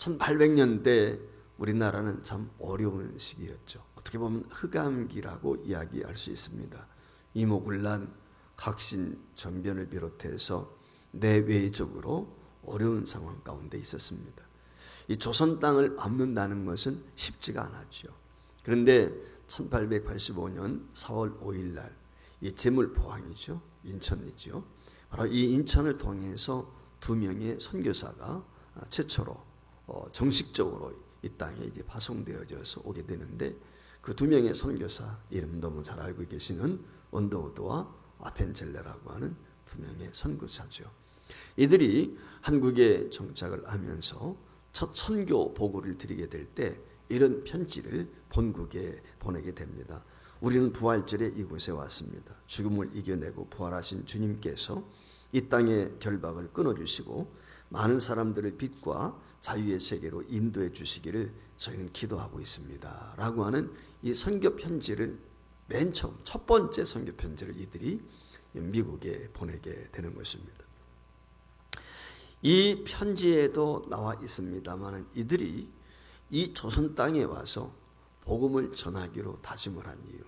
1800년대 우리나라는 참 어려운 시기였죠. 어떻게 보면 흑암기라고 이야기할 수 있습니다. 이모군란, 각신, 전변을 비롯해서 내외적으로 어려운 상황 가운데 있었습니다. 이 조선 땅을 밟는다는 것은 쉽지가 않았죠. 그런데 1885년 4월 5일 날 이 제물포항이죠. 인천이죠. 바로 이 인천을 통해서 2명의 선교사가 최초로 정식적으로 이 땅에 이제 파송되어져서 오게 되는데 그 2명의 선교사 이름 너무 잘 알고 계시는 언더우드와 아펜젤레라고 하는 2명의 선교사죠. 이들이 한국에 정착을 하면서 첫 선교 보고를 드리게 될 때 이런 편지를 본국에 보내게 됩니다. 우리는 부활절에 이곳에 왔습니다. 죽음을 이겨내고 부활하신 주님께서 이 땅의 결박을 끊어주시고 많은 사람들을 빛과 자유의 세계로 인도해 주시기를 저희는 기도하고 있습니다. 라고 하는 이 선교 편지를 맨 처음 첫 번째 선교 편지를 이들이 미국에 보내게 되는 것입니다. 이 편지에도 나와 있습니다만 이들이 이 조선 땅에 와서 복음을 전하기로 다짐을 한 이유,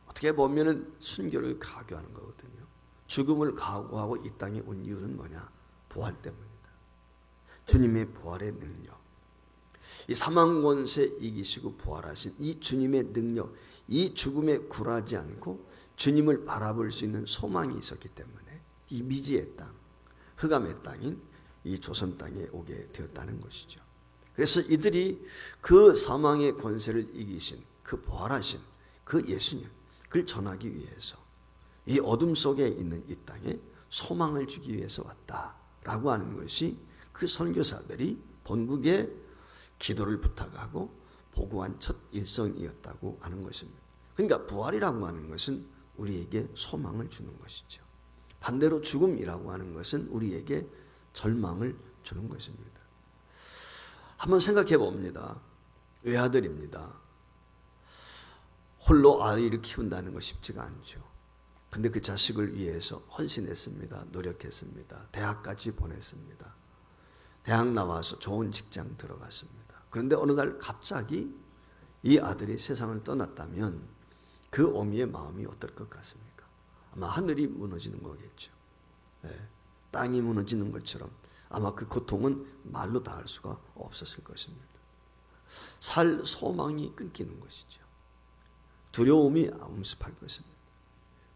어떻게 보면은 순교를 강요하는 거거든요. 죽음을 각오하고 이 땅에 온 이유는 뭐냐? 부활 때문이다. 주님의 부활의 능력, 이 사망 권세 이기시고 부활하신 이 주님의 능력, 이 죽음에 굴하지 않고 주님을 바라볼 수 있는 소망이 있었기 때문에 이 미지의 땅, 흑암의 땅인 이 조선 땅에 오게 되었다는 것이죠. 그래서 이들이 그 사망의 권세를 이기신, 그 부활하신 그 예수님, 그를 전하기 위해서 이 어둠 속에 있는 이 땅에 소망을 주기 위해서 왔다라고 하는 것이 그 선교사들이 본국에 기도를 부탁하고 보고한 첫 일성이었다고 하는 것입니다. 그러니까 부활이라고 하는 것은 우리에게 소망을 주는 것이죠. 반대로 죽음이라고 하는 것은 우리에게 절망을 주는 것입니다. 한번 생각해 봅니다. 외아들입니다. 홀로 아이를 키운다는 거 쉽지가 않죠. 근데 그 자식을 위해서 헌신했습니다. 노력했습니다. 대학까지 보냈습니다. 대학 나와서 좋은 직장 들어갔습니다. 그런데 어느 날 갑자기 이 아들이 세상을 떠났다면 그 어미의 마음이 어떨 것 같습니까? 아마 하늘이 무너지는 거겠죠. 네. 땅이 무너지는 것처럼 아마 그 고통은 말로 다 할 수가 없었을 것입니다. 살 소망이 끊기는 것이죠. 두려움이 엄습할 것입니다.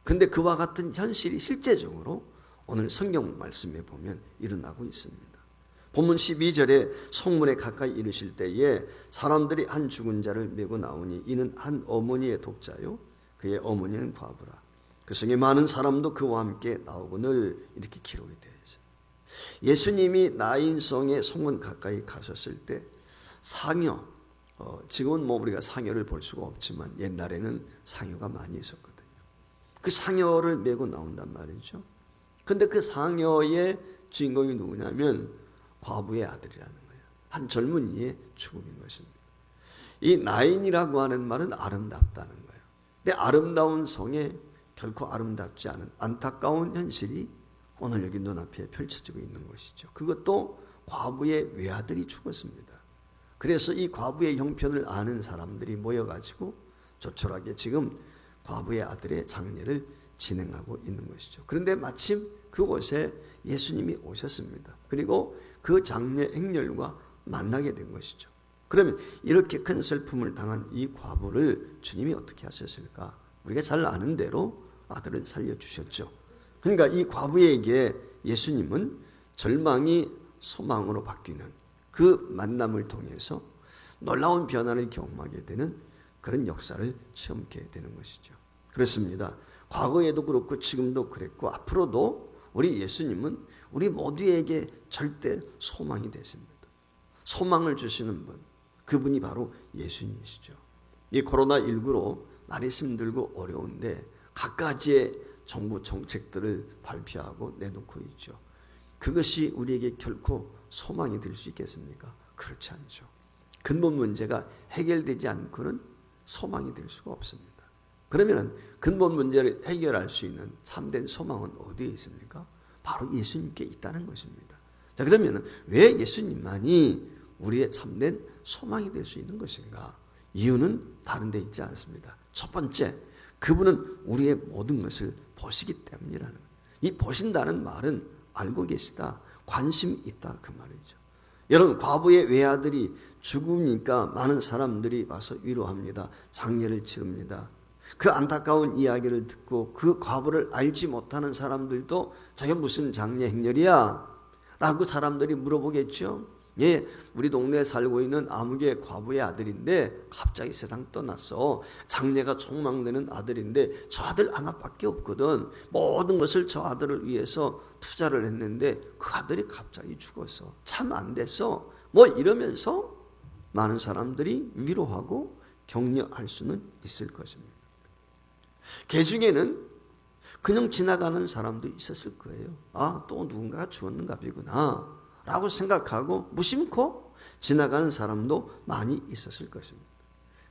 그런데 그와 같은 현실이 실제적으로 오늘 성경 말씀에 보면 일어나고 있습니다. 본문 12절에 성문에 가까이 이르실 때에 사람들이 한 죽은 자를 메고 나오니 이는 한 어머니의 독자요 그의 어머니는 과부라. 그 성에 많은 사람도 그와 함께 나오거늘 이렇게 기록이 되어 있어요. 예수님이 나인성의 성문 가까이 가셨을 때 상여, 지금은 뭐 우리가 상여를 볼 수가 없지만 옛날에는 상여가 많이 있었거든요. 그 상여를 메고 나온단 말이죠. 근데 그 상여의 주인공이 누구냐면 과부의 아들이라는 거예요. 한 젊은이의 죽음인 것입니다. 이 나인이라고 하는 말은 아름답다는 거예요. 근데 아름다운 성에 결코 아름답지 않은 안타까운 현실이 오늘 여기 눈앞에 펼쳐지고 있는 것이죠. 그것도 과부의 외아들이 죽었습니다. 그래서 이 과부의 형편을 아는 사람들이 모여가지고 조촐하게 지금 과부의 아들의 장례를 진행하고 있는 것이죠. 그런데 마침 그곳에 예수님이 오셨습니다. 그리고 그 장례 행렬과 만나게 된 것이죠. 그러면 이렇게 큰 슬픔을 당한 이 과부를 주님이 어떻게 하셨을까? 우리가 잘 아는 대로 아들을 살려주셨죠. 그러니까 이 과부에게 예수님은 절망이 소망으로 바뀌는 그 만남을 통해서 놀라운 변화를 경험하게 되는 그런 역사를 체험하게 되는 것이죠. 그렇습니다. 과거에도 그렇고 지금도 그랬고 앞으로도 우리 예수님은 우리 모두에게 절대 소망이 되십니다. 소망을 주시는 분, 그분이 바로 예수님이시죠. 이 코로나19로 많이 힘들고 어려운데 갖가지의 정부 정책들을 발표하고 내놓고 있죠. 그것이 우리에게 결코 소망이 될 수 있겠습니까? 그렇지 않죠. 근본 문제가 해결되지 않고는 소망이 될 수가 없습니다. 그러면 근본 문제를 해결할 수 있는 참된 소망은 어디에 있습니까? 바로 예수님께 있다는 것입니다. 자, 그러면 왜 예수님만이 우리의 참된 소망이 될 수 있는 것인가? 이유는 다른 데 있지 않습니다. 첫 번째, 그분은 우리의 모든 것을 보시기 때문이라는 거예요. 이 보신다는 말은 알고 계시다, 관심이 있다 그 말이죠. 여러분, 과부의 외아들이 죽으니까 많은 사람들이 와서 위로합니다. 장례를 치릅니다. 그 안타까운 이야기를 듣고 그 과부를 알지 못하는 사람들도 저게 무슨 장례 행렬이야? 라고 사람들이 물어보겠죠. 예, 우리 동네에 살고 있는 아무개 과부의 아들인데 갑자기 세상 떠났어. 장래가 촉망되는 아들인데 저 아들 하나밖에 없거든. 모든 것을 저 아들을 위해서 투자를 했는데 그 아들이 갑자기 죽었어. 참 안 됐어. 뭐 이러면서 많은 사람들이 위로하고 격려할 수는 있을 것입니다. 그 중에는 그냥 지나가는 사람도 있었을 거예요. 아, 또 누군가가 죽었는가 보구나 라고 생각하고 무심코 지나가는 사람도 많이 있었을 것입니다.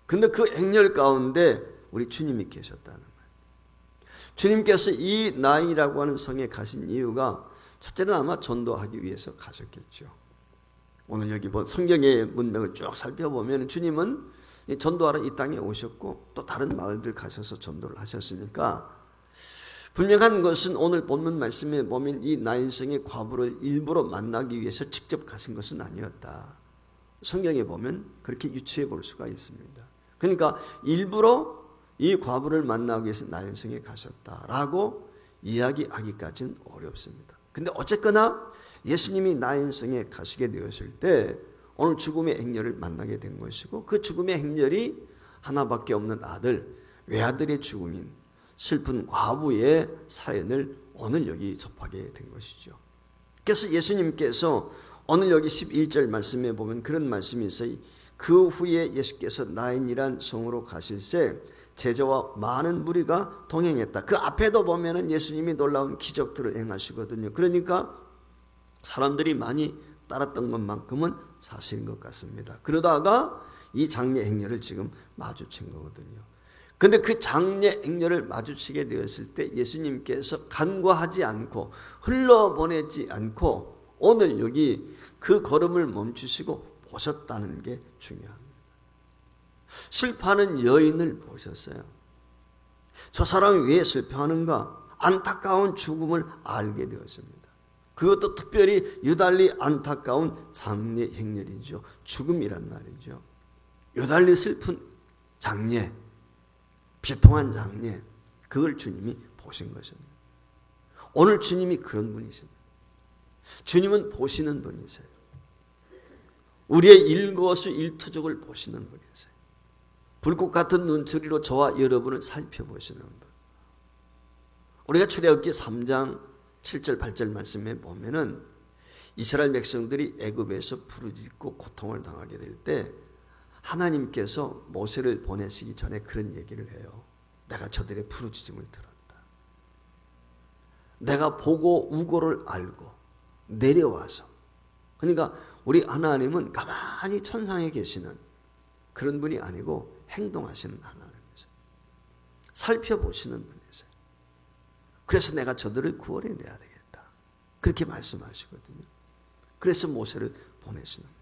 그런데 그 행렬 가운데 우리 주님이 계셨다는 거예요. 주님께서 이 나인이라고 하는 성에 가신 이유가 첫째는 아마 전도하기 위해서 가셨겠죠. 오늘 여기 성경의 문맥을 쭉 살펴보면 주님은 전도하러 이 땅에 오셨고 또 다른 마을들 가셔서 전도를 하셨으니까 분명한 것은 오늘 본문 말씀에 보면 이 나인성의 과부를 일부러 만나기 위해서 직접 가신 것은 아니었다. 성경에 보면 그렇게 유추해 볼 수가 있습니다. 그러니까 일부러 이 과부를 만나기 위해서 나인성에 가셨다라고 이야기하기까지는 어렵습니다. 근데 어쨌거나 예수님이 나인성에 가시게 되었을 때 오늘 죽음의 행렬을 만나게 된 것이고 그 죽음의 행렬이 하나밖에 없는 아들, 외아들의 죽음인 슬픈 과부의 사연을 오늘 여기 접하게 된 것이죠. 그래서 예수님께서 오늘 여기 11절 말씀에 보면 그런 말씀이 있어요. 그 후에 예수께서 나인이란 성으로 가실새 제자와 많은 무리가 동행했다. 그 앞에도 보면은 예수님이 놀라운 기적들을 행하시거든요. 그러니까 사람들이 많이 따랐던 것만큼은 사실인 것 같습니다. 그러다가 이 장례 행렬을 지금 마주친 거거든요. 그런데 그 장례 행렬을 마주치게 되었을 때 예수님께서 간과하지 않고 흘러보내지 않고 오늘 여기 그 걸음을 멈추시고 보셨다는 게 중요합니다. 슬퍼하는 여인을 보셨어요. 저 사람이 왜 슬퍼하는가? 안타까운 죽음을 알게 되었습니다. 그것도 특별히 유달리 안타까운 장례 행렬이죠. 죽음이란 말이죠. 유달리 슬픈 장례, 비통한 장례, 그걸 주님이 보신 것입니다. 오늘 주님이 그런 분이십니다. 주님은 보시는 분이세요. 우리의 일거수일투족을 보시는 분이세요. 불꽃 같은 눈초리로 저와 여러분을 살펴보시는 분. 우리가 출애굽기 3장 7절 8절 말씀에 보면은 이스라엘 백성들이 애굽에서 부르짖고 고통을 당하게 될 때 하나님께서 모세를 보내시기 전에 그런 얘기를 해요. 내가 저들의 부르짖음을 들었다. 내가 보고 우고를 알고 내려와서. 그러니까 우리 하나님은 가만히 천상에 계시는 그런 분이 아니고 행동하시는 하나님이세요. 살펴보시는 분이세요. 그래서 내가 저들을 구원해내야 되겠다. 그렇게 말씀하시거든요. 그래서 모세를 보내시는 거예요.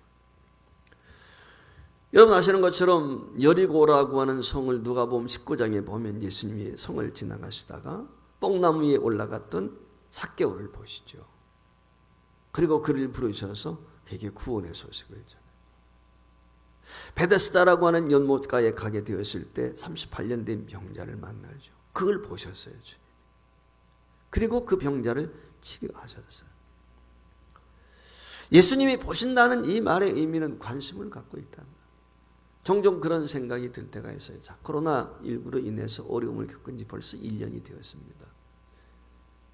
여러분 아시는 것처럼 여리고라고 하는 성을 누가복음 19장에 보면 예수님이 성을 지나가시다가 뽕나무 위에 올라갔던 삭개오를 보시죠. 그리고 그를 부르셔서 그에게 구원의 소식을 전해요. 베데스다라고 하는 연못가에 가게 되었을 때 38년 된 병자를 만나죠. 그걸 보셨어요. 주님. 그리고 그 병자를 치료하셨어요. 예수님이 보신다는 이 말의 의미는 관심을 갖고 있다. 종종 그런 생각이 들 때가 있어요. 자, 코로나19로 인해서 어려움을 겪은 지 벌써 1년이 되었습니다.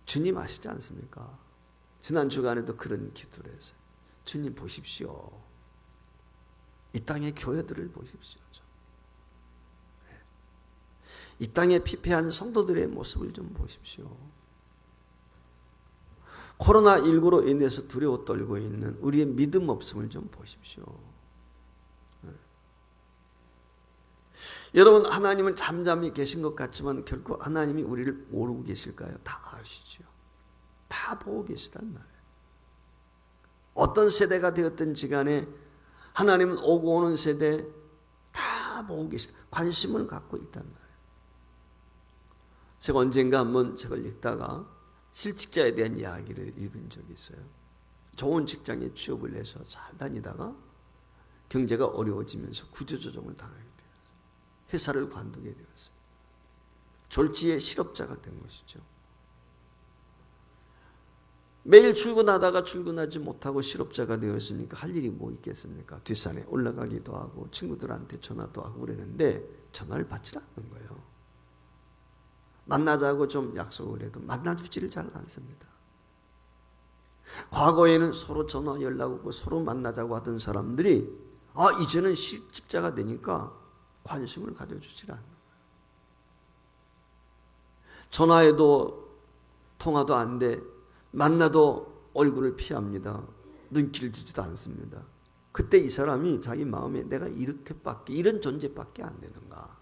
주님 아시지 않습니까? 지난 주간에도 그런 기도를 했어요. 주님 보십시오. 이 땅의 교회들을 보십시오. 이 땅에 피폐한 성도들의 모습을 좀 보십시오. 코로나19로 인해서 두려워 떨고 있는 우리의 믿음 없음을 좀 보십시오. 여러분 하나님은 잠잠히 계신 것 같지만 결코 하나님이 우리를 모르고 계실까요? 다 아시죠. 다 보고 계시단 말이에요. 어떤 세대가 되었든지 간에 하나님은 오고 오는 세대 다 보고 계시다. 관심을 갖고 있단 말이에요. 제가 언젠가 한번 책을 읽다가 실직자에 대한 이야기를 읽은 적이 있어요. 좋은 직장에 취업을 해서 잘 다니다가 경제가 어려워지면서 구조조정을 당하게 되었어요. 회사를 관두게 되었어요. 졸지에 실업자가 된 것이죠. 매일 출근하다가 출근하지 못하고 실업자가 되었으니까 할 일이 뭐 있겠습니까? 뒷산에 올라가기도 하고 친구들한테 전화도 하고 그러는데 전화를 받지 않는 거예요. 만나자고 좀 약속을 해도 만나주지를 잘 않습니다. 과거에는 서로 전화 연락 오고 서로 만나자고 하던 사람들이 이제는 실직자가 되니까 관심을 가져주질 않는 거예요. 전화해도 통화도 안 돼. 만나도 얼굴을 피합니다. 눈길을 주지도 않습니다. 그때 이 사람이 자기 마음에 내가 이런 존재밖에 안 되는가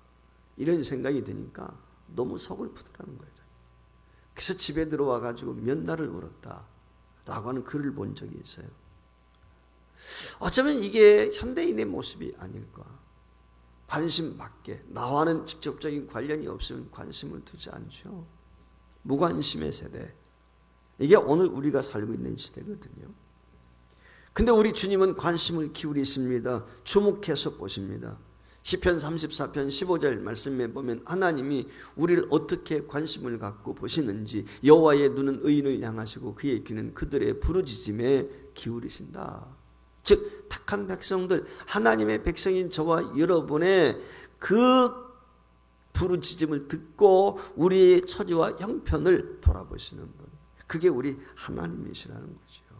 이런 생각이 드니까 너무 서글프더라는 거예요. 그래서 집에 들어와 가지고 몇 날을 울었다 라고 하는 글을 본 적이 있어요. 어쩌면 이게 현대인의 모습이 아닐까. 관심 밖에 나와는 직접적인 관련이 없으면 관심을 두지 않죠. 무관심의 세대. 이게 오늘 우리가 살고 있는 시대거든요. 근데 우리 주님은 관심을 기울이십니다. 주목해서 보십니다. 시편 34편 15절 말씀에 보면 하나님이 우리를 어떻게 관심을 갖고 보시는지 여호와의 눈은 의인을 향하시고 그의 귀는 그들의 부르짖음에 기울이신다. 즉 택한 백성들, 하나님의 백성인 저와 여러분의 그 부르짖음을 듣고 우리의 처지와 형편을 돌아보시는 분, 그게 우리 하나님이시라는 거죠.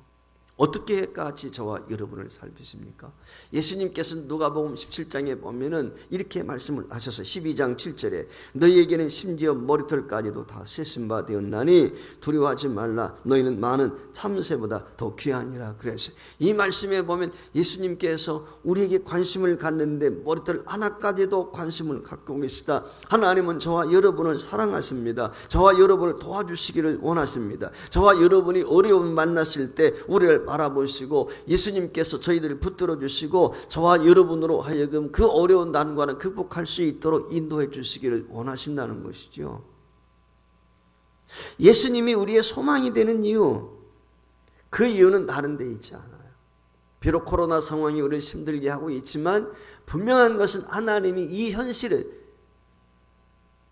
어떻게까지 저와 여러분을 살피십니까? 예수님께서는 누가복음 17장에 보면은 이렇게 말씀을 하셔서 12장 7절에 너희에게는 심지어 머리털까지도 다 씻은 바 되었나니 두려워하지 말라. 너희는 많은 참새보다 더 귀하니라. 그래서 이 말씀에 보면 예수님께서 우리에게 관심을 갖는데 머리털 하나까지도 관심을 갖고 계시다. 하나님은 저와 여러분을 사랑하십니다. 저와 여러분을 도와주시기를 원하십니다. 저와 여러분이 어려움 만났을 때 우리를 바라보시고 예수님께서 저희들을 붙들어 주시고 저와 여러분으로 하여금 그 어려운 난관을 극복할 수 있도록 인도해 주시기를 원하신다는 것이죠. 예수님이 우리의 소망이 되는 이유, 그 이유는 다른 데 있지 않아요. 비록 코로나 상황이 우리를 힘들게 하고 있지만 분명한 것은 하나님이 이 현실을,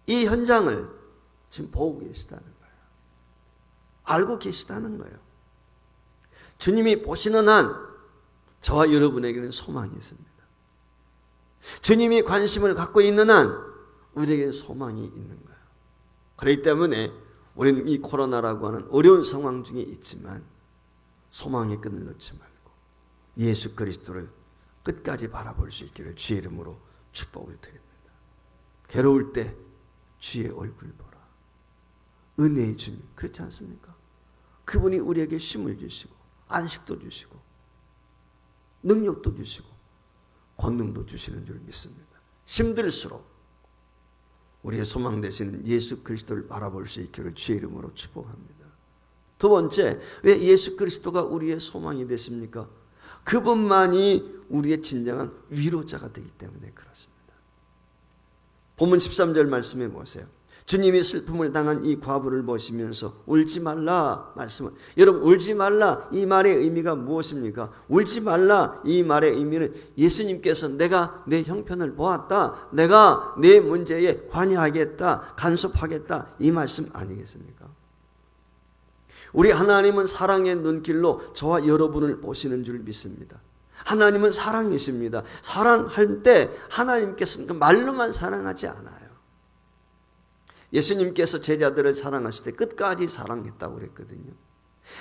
이 현장을 지금 보고 계시다는 거예요. 알고 계시다는 거예요. 주님이 보시는 한 저와 여러분에게는 소망이 있습니다. 주님이 관심을 갖고 있는 한 우리에게는 소망이 있는 거예요. 그렇기 때문에 우리는 이 코로나라고 하는 어려운 상황 중에 있지만 소망의 끈을 놓지 말고 예수 그리스도를 끝까지 바라볼 수 있기를 주의 이름으로 축복을 드립니다. 괴로울 때 주의 얼굴 보라. 은혜의 주님, 그렇지 않습니까? 그분이 우리에게 힘을 주시고 안식도 주시고 능력도 주시고 권능도 주시는 줄 믿습니다. 힘들수록 우리의 소망 되시는 예수 그리스도를 바라볼 수 있기를 주의 이름으로 축복합니다. 두 번째, 왜 예수 그리스도가 우리의 소망이 됐습니까? 그분만이 우리의 진정한 위로자가 되기 때문에 그렇습니다. 본문 13절 말씀해 보세요. 주님이 슬픔을 당한 이 과부를 보시면서 울지 말라 말씀을, 여러분 울지 말라 이 말의 의미가 무엇입니까? 울지 말라 이 말의 의미는 예수님께서 내가 내 형편을 보았다, 내가 내 문제에 관여하겠다, 간섭하겠다 이 말씀 아니겠습니까? 우리 하나님은 사랑의 눈길로 저와 여러분을 보시는 줄 믿습니다. 하나님은 사랑이십니다. 사랑할 때 하나님께서는 말로만 사랑하지 않아요. 예수님께서 제자들을 사랑하실 때 끝까지 사랑했다고 그랬거든요.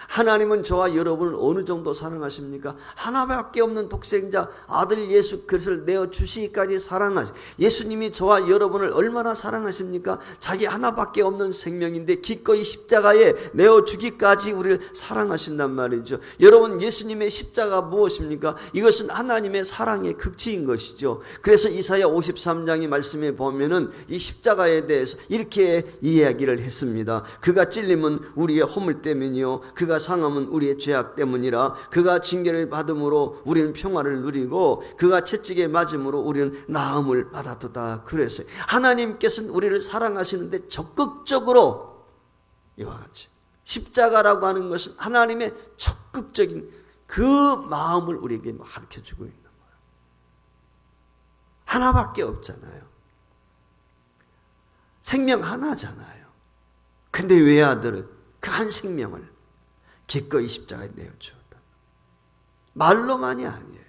하나님은 저와 여러분을 어느 정도 사랑하십니까? 하나밖에 없는 독생자 아들 예수 그리스도를 내어주시기까지 사랑하시. 예수님이 저와 여러분을 얼마나 사랑하십니까? 자기 하나밖에 없는 생명인데 기꺼이 십자가에 내어주기까지 우리를 사랑하신단 말이죠. 여러분, 예수님의 십자가 무엇입니까? 이것은 하나님의 사랑의 극치인 것이죠. 그래서 이사야 53장의 말씀에 보면은 이 십자가에 대해서 이렇게 이야기를 했습니다. 그가 찔림은 우리의 허물 때문이요 그가 상함은 우리의 죄악 때문이라. 그가 징계를 받음으로 우리는 평화를 누리고 그가 채찍에 맞음으로 우리는 나음을 받았도다. 그랬어요. 하나님께서는 우리를 사랑하시는데 적극적으로 이와 같이 십자가라고 하는 것은 하나님의 적극적인 그 마음을 우리에게 가르쳐주고 있는 거예요. 하나밖에 없잖아요. 생명 하나잖아요. 근데 외아들은 그 한 생명을 기꺼이 십자가에 내어주었다. 말로만이 아니에요.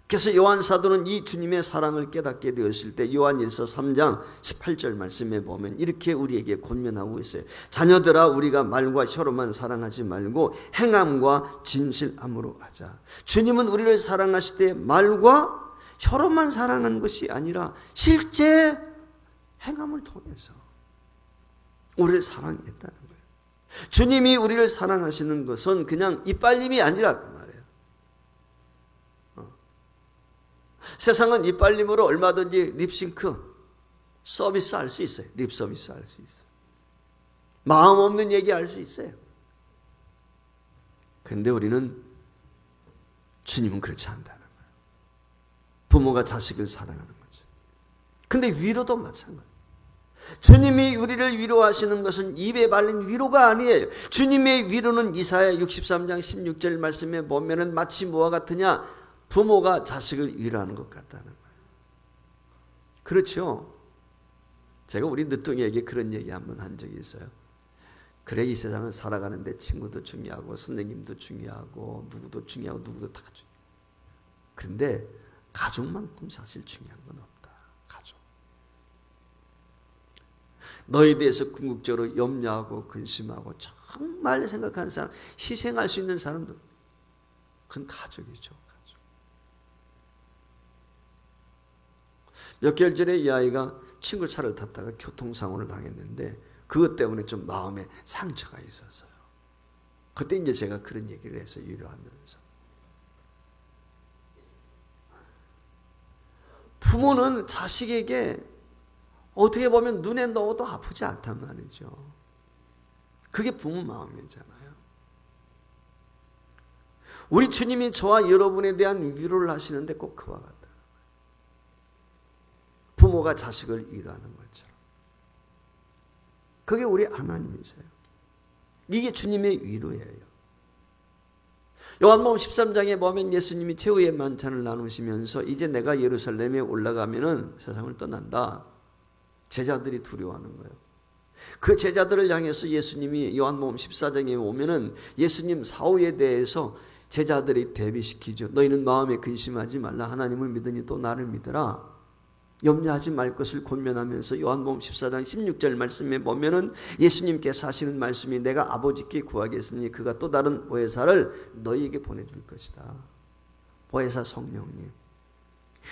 그래서 요한 사도는 이 주님의 사랑을 깨닫게 되었을 때 요한일서 3장 18절 말씀에 보면 이렇게 우리에게 권면하고 있어요. 자녀들아 우리가 말과 혀로만 사랑하지 말고 행함과 진실함으로 하자. 주님은 우리를 사랑하실 때 말과 혀로만 사랑한 것이 아니라 실제 행함을 통해서 우리를 사랑했다는 거예요. 주님이 우리를 사랑하시는 것은 그냥 이빨림이 아니라 그 말이에요. 세상은 이빨림으로 얼마든지 립싱크 서비스 할 수 있어요. 립 서비스 할 수 있어요. 마음 없는 얘기 할 수 있어요. 그런데 우리는 주님은 그렇지 않다는 거예요. 부모가 자식을 사랑하는 거죠. 근데 위로도 마찬가지예요. 주님이 우리를 위로하시는 것은 입에 발린 위로가 아니에요. 주님의 위로는 이사야 63장 16절 말씀에 보면은 마치 뭐와 같으냐? 부모가 자식을 위로하는 것 같다는 거예요. 그렇죠? 제가 우리 늦둥이에게 그런 얘기 한번 한 적이 있어요. 그래 이 세상을 살아가는데 친구도 중요하고 선생님도 중요하고 누구도 중요하고 누구도 다 중요해요. 그런데 가족만큼 사실 중요한 건 없다. 가족. 너에 대해서 궁극적으로 염려하고 근심하고 정말 생각하는 사람, 희생할 수 있는 사람도 그건 가족이죠. 가족. 몇 개월 전에 이 아이가 친구 차를 탔다가 교통사고를 당했는데 그것 때문에 좀 마음에 상처가 있었어요. 그때 이제 제가 그런 얘기를 해서 위로하면서 부모는 자식에게 어떻게 보면 눈에 넣어도 아프지 않단 말이죠. 그게 부모 마음이잖아요. 우리 주님이 저와 여러분에 대한 위로를 하시는데 꼭 그와 같다. 부모가 자식을 위로하는 것처럼. 그게 우리 하나님이세요. 이게 주님의 위로예요. 요한복음 13장에 보면 예수님이 최후의 만찬을 나누시면서 이제 내가 예루살렘에 올라가면은 세상을 떠난다. 제자들이 두려워하는 거예요. 그 제자들을 향해서 예수님이 요한복음 14장에 오면은 예수님 사후에 대해서 제자들이 대비시키죠. 너희는 마음에 근심하지 말라. 하나님을 믿으니 또 나를 믿으라. 염려하지 말 것을 권면하면서 요한복음 14장 16절 말씀에 보면은 예수님께서 하시는 말씀이 내가 아버지께 구하겠으니 그가 또 다른 보혜사를 너희에게 보내줄 것이다. 보혜사 성령님.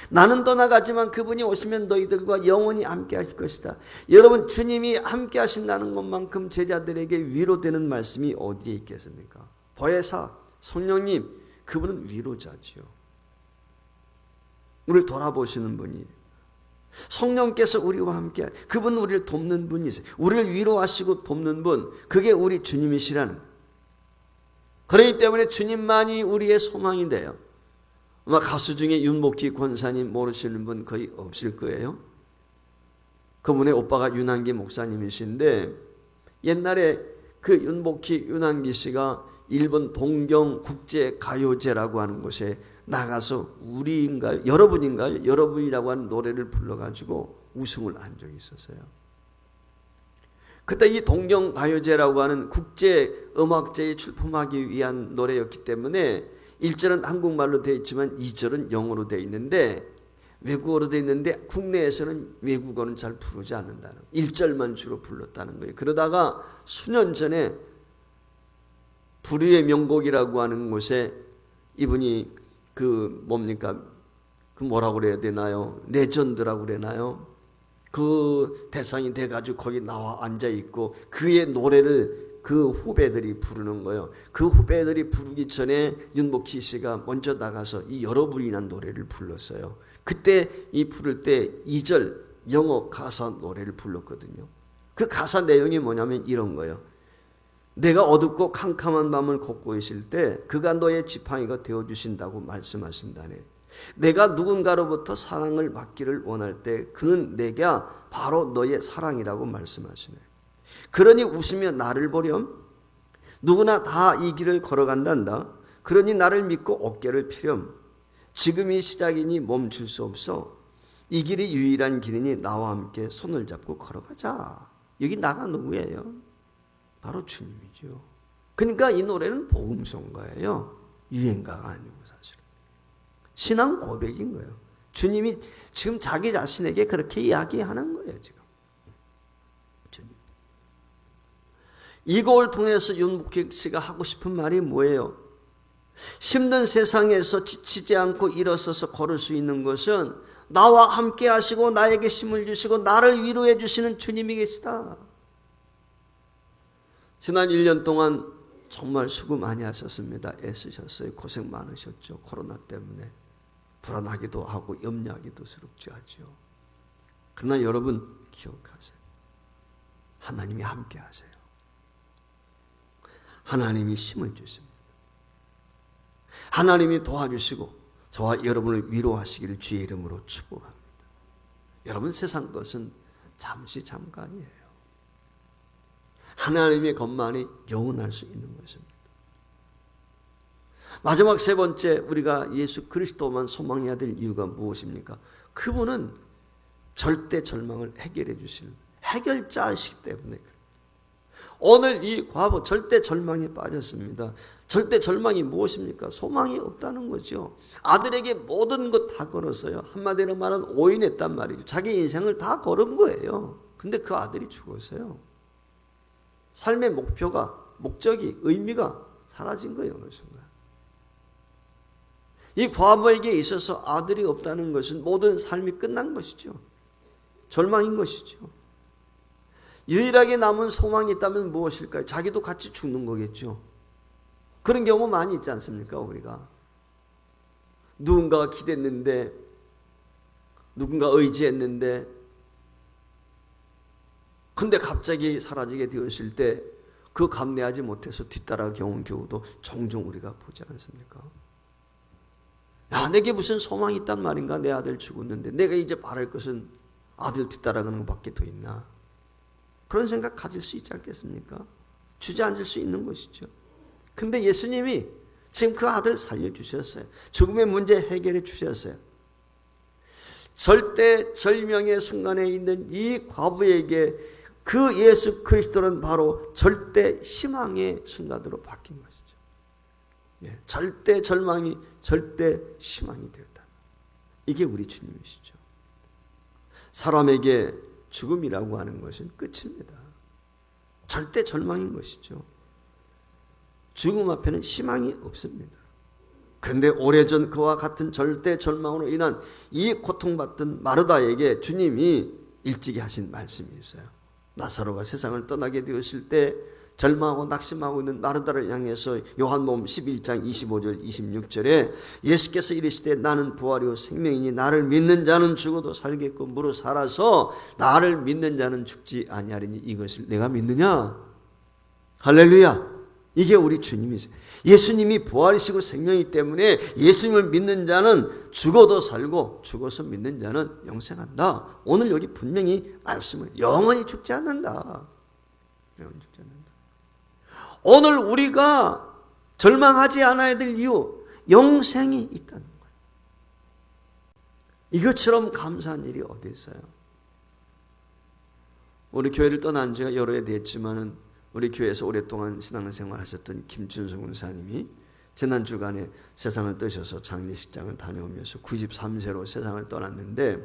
나는 떠나가지만 그분이 오시면 너희들과 영원히 함께 하실 것이다. 여러분 주님이 함께 하신다는 것만큼 제자들에게 위로되는 말씀이 어디에 있겠습니까? 보혜사 성령님 그분은 위로자지요. 우리를 돌아보시는 분이 성령께서 우리와 함께 그분은 우리를 돕는 분이세요. 우리를 위로하시고 돕는 분 그게 우리 주님이시라는. 그렇기 때문에 주님만이 우리의 소망이 돼요. 아마 가수 중에 윤복희 권사님 모르시는 분 거의 없을 거예요. 그분의 오빠가 윤한기 목사님이신데 옛날에 그 윤복희 윤한기 씨가 일본 동경 국제가요제라고 하는 곳에 나가서 우리인가요? 여러분인가요? 여러분이라고 하는 노래를 불러가지고 우승을 한 적이 있었어요. 그때 이 동경가요제라고 하는 국제음악제에 출품하기 위한 노래였기 때문에 1절은 한국말로 되어 있지만 2절은 영어로 되어 있는데 외국어로 되어 있는데 국내에서는 외국어는 잘 부르지 않는다는 1절만 주로 불렀다는 거예요. 그러다가 수년 전에 불의의 명곡이라고 하는 곳에 이분이 그 뭡니까? 그 뭐라고 그래야 되나요? 레전드라고 그러나요? 그 대상이 돼가지고 거기 나와 앉아있고 그의 노래를 그 후배들이 부르는 거예요. 그 후배들이 부르기 전에 윤복희 씨가 먼저 나가서 이 여러분이라는 노래를 불렀어요. 그때 이 부를 때 2절 영어 가사 노래를 불렀거든요. 그 가사 내용이 뭐냐면 이런 거예요. 내가 어둡고 캄캄한 밤을 걷고 있을 때 그가 너의 지팡이가 되어주신다고 말씀하신다네. 내가 누군가로부터 사랑을 받기를 원할 때 그는 내가 바로 너의 사랑이라고 말씀하시네. 그러니 웃으며 나를 보렴. 누구나 다 이 길을 걸어간단다. 그러니 나를 믿고 어깨를 펴렴. 지금이 시작이니 멈출 수 없어. 이 길이 유일한 길이니 나와 함께 손을 잡고 걸어가자. 여기 나가 누구예요? 바로 주님이죠. 그러니까 이 노래는 복음송가예요. 유행가가 아니고 사실 신앙 고백인 거예요. 주님이 지금 자기 자신에게 그렇게 이야기하는 거예요. 지금 주님. 이 곡을 통해서 윤복희 씨가 하고 싶은 말이 뭐예요? 힘든 세상에서 지치지 않고 일어서서 걸을 수 있는 것은 나와 함께 하시고 나에게 힘을 주시고 나를 위로해 주시는 주님이 계시다. 지난 1년 동안 정말 수고 많이 하셨습니다. 애쓰셨어요. 고생 많으셨죠. 코로나 때문에 불안하기도 하고 염려하기도 스럽지 하죠. 그러나 여러분 기억하세요. 하나님이 함께 하세요. 하나님이 힘을 주십니다. 하나님이 도와주시고 저와 여러분을 위로하시기를 주의 이름으로 축복합니다. 여러분 세상 것은 잠시 잠깐이에요. 하나님의 것만이 영원할 수 있는 것입니다. 마지막 세 번째, 우리가 예수 그리스도만 소망해야 될 이유가 무엇입니까? 그분은 절대 절망을 해결해 주시는 해결자이시기 때문에 그래요. 오늘 이 과부 절대 절망에 빠졌습니다. 절대 절망이 무엇입니까? 소망이 없다는 거죠. 아들에게 모든 것 다 걸었어요. 한마디로 말하면 오인했단 말이죠. 자기 인생을 다 걸은 거예요. 근데 그 아들이 죽었어요. 삶의 목표가, 목적이, 의미가 사라진 거예요. 어느 순간. 이 과부에게 있어서 아들이 없다는 것은 모든 삶이 끝난 것이죠. 절망인 것이죠. 유일하게 남은 소망이 있다면 무엇일까요? 자기도 같이 죽는 거겠죠. 그런 경우 많이 있지 않습니까? 우리가 누군가가 기댔는데, 누군가 의지했는데, 근데 갑자기 사라지게 되었을 때 그 감내하지 못해서 뒤따라 경운 경우도 종종 우리가 보지 않습니까? 야, 내게 무슨 소망이 있단 말인가? 내 아들 죽었는데 내가 이제 바랄 것은 아들 뒤따라가는 것밖에 더 있나? 그런 생각 가질 수 있지 않겠습니까? 주저앉을 수 있는 것이죠. 근데 예수님이 지금 그 아들 살려주셨어요. 죽음의 문제 해결해 주셨어요. 절대 절명의 순간에 있는 이 과부에게 그 예수 그리스도는 바로 절대 희망의 순간으로 바뀐 것이죠. 예, 절대 절망이 절대 희망이 되었다. 이게 우리 주님이시죠. 사람에게 죽음이라고 하는 것은 끝입니다. 절대 절망인 것이죠. 죽음 앞에는 희망이 없습니다. 그런데 오래전 그와 같은 절대 절망으로 인한 이 고통받던 마르다에게 주님이 일찍이 하신 말씀이 있어요. 나사로가 세상을 떠나게 되었을 때 절망하고 낙심하고 있는 마르다를 향해서 요한복음 11장 25절 26절에 예수께서 이르시되 나는 부활이요 생명이니 나를 믿는 자는 죽어도 살겠고 무릇 살아서 나를 믿는 자는 죽지 아니하리니 이것을 내가 믿느냐? 할렐루야. 이게 우리 주님이세요. 예수님이 부활이시고 생명이기 때문에 예수님을 믿는 자는 죽어도 살고 죽어서 믿는 자는 영생한다. 오늘 여기 분명히 말씀을 영원히 죽지 않는다. 영원히 죽지 않는다. 오늘 우리가 절망하지 않아야 될 이유, 영생이 있다는 거예요. 이것처럼 감사한 일이 어디 있어요? 우리 교회를 떠난 지가 여러 해 됐지만은 우리 교회에서 오랫동안 신앙생활 하셨던 김춘수 군사님이 지난 주간에 세상을 떠셔서 장례식장을 다녀오면서 93세로 세상을 떠났는데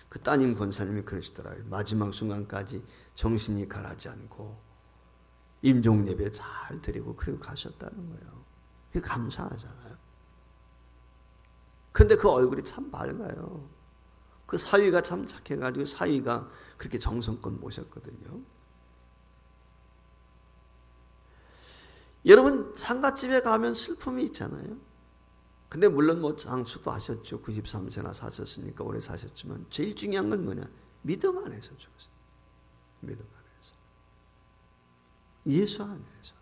그 따님 권사님이 그러시더라고요. 마지막 순간까지 정신이 가라지 않고 임종 예배 잘 드리고 그리고 가셨다는 거예요. 그게 감사하잖아요. 근데 그 얼굴이 참 밝아요. 그 사위가 참 착해가지고 사위가 그렇게 정성껏 모셨거든요. 여러분 상갓집에 가면 슬픔이 있잖아요. 근데 물론 뭐 장수도 하셨죠. 93세나 사셨으니까 오래 사셨지만 제일 중요한 건 뭐냐? 믿음 안에서 죽었어요. 믿음 안에서. 예수 안에서.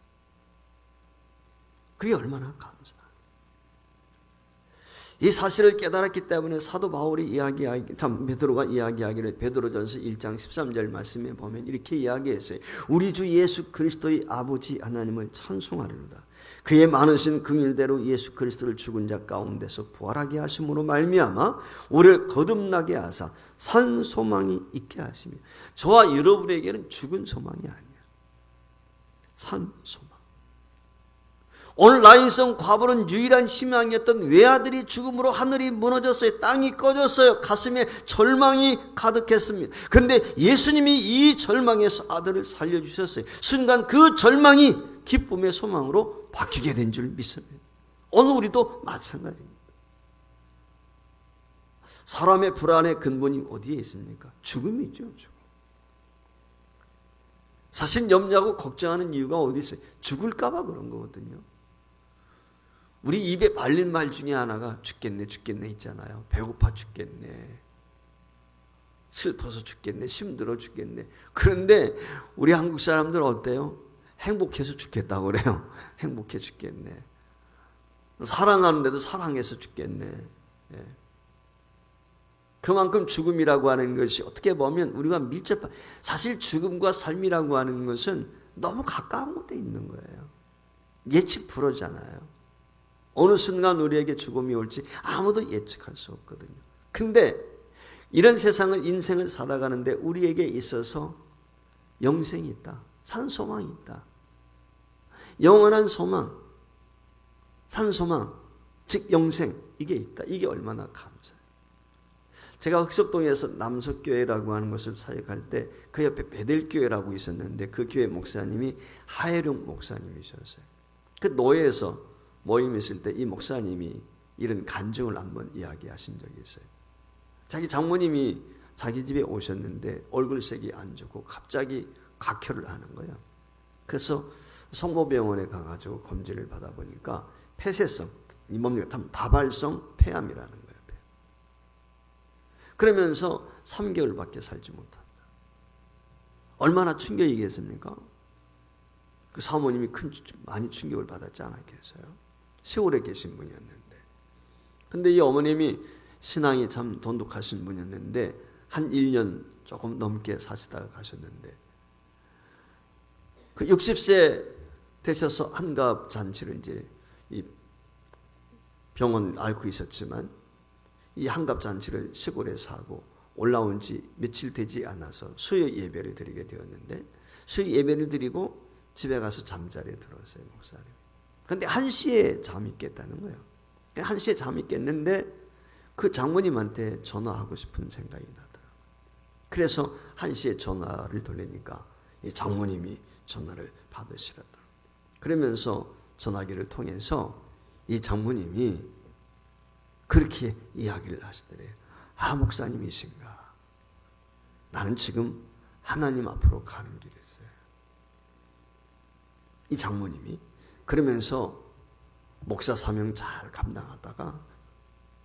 그게 얼마나 감사해요. 이 사실을 깨달았기 때문에 사도 바울이 베드로가 이야기하기를 베드로전서 1장 13절 말씀에 보면 이렇게 이야기했어요. 우리 주 예수 그리스도의 아버지 하나님을 찬송하리로다. 그의 많으신 긍휼대로 예수 그리스도를 죽은 자 가운데서 부활하게 하심으로 말미암아 우리를 거듭나게 하사 산 소망이 있게 하시며. 저와 여러분에게는 죽은 소망이 아니에요. 산 소망. 오늘 라인성 과부는 유일한 희망이었던 외아들이 죽음으로 하늘이 무너졌어요. 땅이 꺼졌어요. 가슴에 절망이 가득했습니다. 그런데 예수님이 이 절망에서 아들을 살려주셨어요. 순간 그 절망이 기쁨의 소망으로 바뀌게 된 줄 믿습니다. 오늘 우리도 마찬가지입니다. 사람의 불안의 근본이 어디에 있습니까? 죽음이죠. 죽음. 사실 염려하고 걱정하는 이유가 어디 있어요? 죽을까 봐 그런 거거든요. 우리 입에 발린 말 중에 하나가 죽겠네 있잖아요. 배고파 죽겠네. 슬퍼서 죽겠네. 힘들어 죽겠네. 그런데 우리 한국 사람들 어때요? 행복해서 죽겠다고 그래요. 행복해 죽겠네. 사랑하는데도 사랑해서 죽겠네. 예. 그만큼 죽음이라고 하는 것이 어떻게 보면 우리가 밀접한, 사실 죽음과 삶이라고 하는 것은 너무 가까운 곳에 있는 거예요. 예측 불허잖아요. 어느 순간 우리에게 죽음이 올지 아무도 예측할 수 없거든요. 그런데 이런 세상을, 인생을 살아가는데 우리에게 있어서 영생이 있다. 산 소망이 있다. 영원한 소망, 산 소망, 즉 영생, 이게 있다. 이게 얼마나 감사해요. 제가 흑석동에서 남석교회라고 하는 것을 사역할 때 그 옆에 베델교회라고 있었는데 그 교회 목사님이 하혜룡 목사님이셨어요. 그 노예에서 모임 있을 때 이 목사님이 이런 간증을 한번 이야기하신 적이 있어요. 자기 장모님이 자기 집에 오셨는데 얼굴색이 안 좋고 갑자기 각혈을 하는 거예요. 그래서 성모병원에 가가지고 검진을 받아보니까 폐쇄성, 이 뭡니까? 다발성 폐암이라는 거예요. 그러면서 3개월밖에 살지 못한다. 얼마나 충격이겠습니까? 그 사모님이 많이 충격을 받았지 않았겠어요? 세월에 계신 분이었는데. 근데 이 어머님이 신앙이 참 돈독하신 분이었는데 한 1년 조금 넘게 사시다가 가셨는데 그 60세 되셔서 한갑 잔치를 이제 이 병원 앓고 있었지만 이 한갑 잔치를 시골에서 하고 올라온 지 며칠 되지 않아서 수요 예배를 드리게 되었는데 수요 예배를 드리고 집에 가서 잠자리에 들었어요, 목사님. 그런데 1시에 잠이 깼다는 거예요. 1시에 잠이 깼는데 그 장모님한테 전화하고 싶은 생각이 나더라고요. 그래서 1시에 전화를 돌리니까 이 장모님이 전화를 받으시더라고요. 그러면서 전화기를 통해서 이 장모님이 그렇게 이야기를 하시더래요. 아, 목사님이신가? 나는 지금 하나님 앞으로 가는 길에 있어요. 이 장모님이 그러면서 목사 사명 잘 감당하다가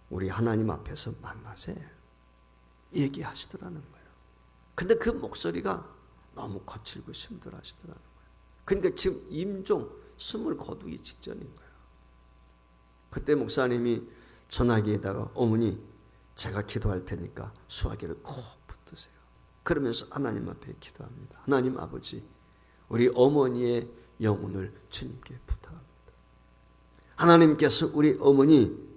우리 하나님 앞에서 만나세 얘기하시더라는 거예요. 근데 그 목소리가 너무 거칠고 힘들어하시더라는 거예요. 그러니까 지금 임종 숨을 거두기 직전인 거예요. 그때 목사님이 전화기에다가 어머니 제가 기도할 테니까 수화기를 꼭 붙드세요. 그러면서 하나님 앞에 기도합니다. 하나님 아버지, 우리 어머니의 영혼을 주님께 부탁합니다. 하나님께서 우리 어머니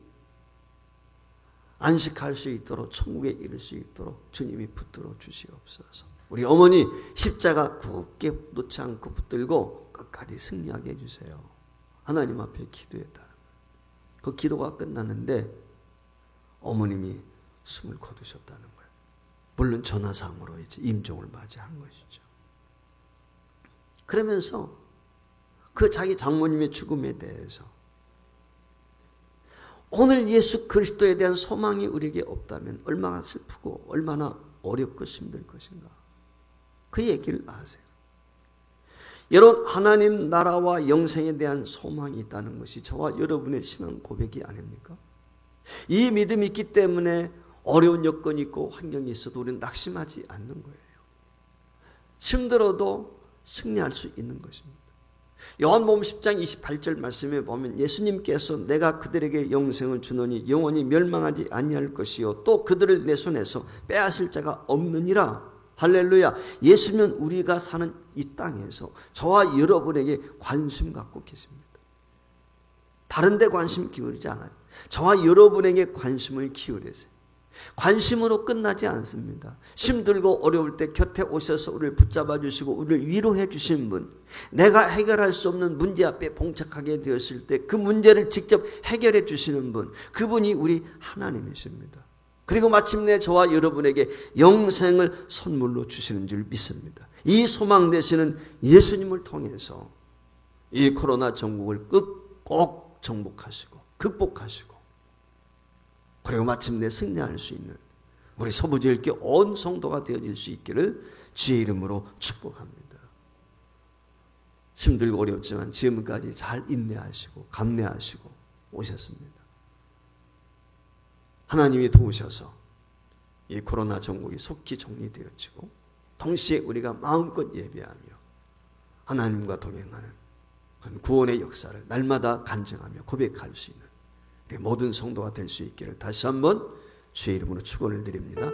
안식할 수 있도록 천국에 이를 수 있도록 주님이 붙들어 주시옵소서. 우리 어머니 십자가 굳게 놓지 않고 붙들고 끝까지 승리하게 해주세요. 하나님 앞에 기도했다. 그 기도가 끝났는데 어머님이 숨을 거두셨다는 거예요. 물론 전화상으로 이제 임종을 맞이한 것이죠. 그러면서 그 자기 장모님의 죽음에 대해서 오늘 예수 그리스도에 대한 소망이 우리에게 없다면 얼마나 슬프고 얼마나 어렵고 힘들 것인가. 그 얘기를 하세요. 여러분, 하나님 나라와 영생에 대한 소망이 있다는 것이 저와 여러분의 신앙 고백이 아닙니까? 이 믿음이 있기 때문에 어려운 여건이 있고 환경이 있어도 우리는 낙심하지 않는 거예요. 힘들어도 승리할 수 있는 것입니다. 요한복음 10장 28절 말씀에 보면 예수님께서 내가 그들에게 영생을 주노니 영원히 멸망하지 아니할 것이요 또 그들을 내 손에서 빼앗을 자가 없느니라. 할렐루야. 예수는 우리가 사는 이 땅에서 저와 여러분에게 관심 갖고 계십니다. 다른 데 관심 기울이지 않아요. 저와 여러분에게 관심을 기울이세요. 관심으로 끝나지 않습니다. 힘들고 어려울 때 곁에 오셔서 우리를 붙잡아 주시고 우리를 위로해 주신 분, 내가 해결할 수 없는 문제 앞에 봉착하게 되었을 때 그 문제를 직접 해결해 주시는 분, 그분이 우리 하나님이십니다. 그리고 마침내 저와 여러분에게 영생을 선물로 주시는 줄 믿습니다. 이 소망 되시는 예수님을 통해서 이 코로나 전국을 꼭 정복하시고 극복하시고 그리고 마침내 승리할 수 있는 우리 서부지역의 온 성도가 되어질 수 있기를 주의 이름으로 축복합니다. 힘들고 어렵지만 지금까지 잘 인내하시고 감내하시고 오셨습니다. 하나님이 도우셔서 이 코로나 전국이 속히 정리되어지고 동시에 우리가 마음껏 예배하며 하나님과 동행하는 구원의 역사를 날마다 간증하며 고백할 수 있는 모든 성도가 될 수 있기를 다시 한번 주의 이름으로 축원을 드립니다.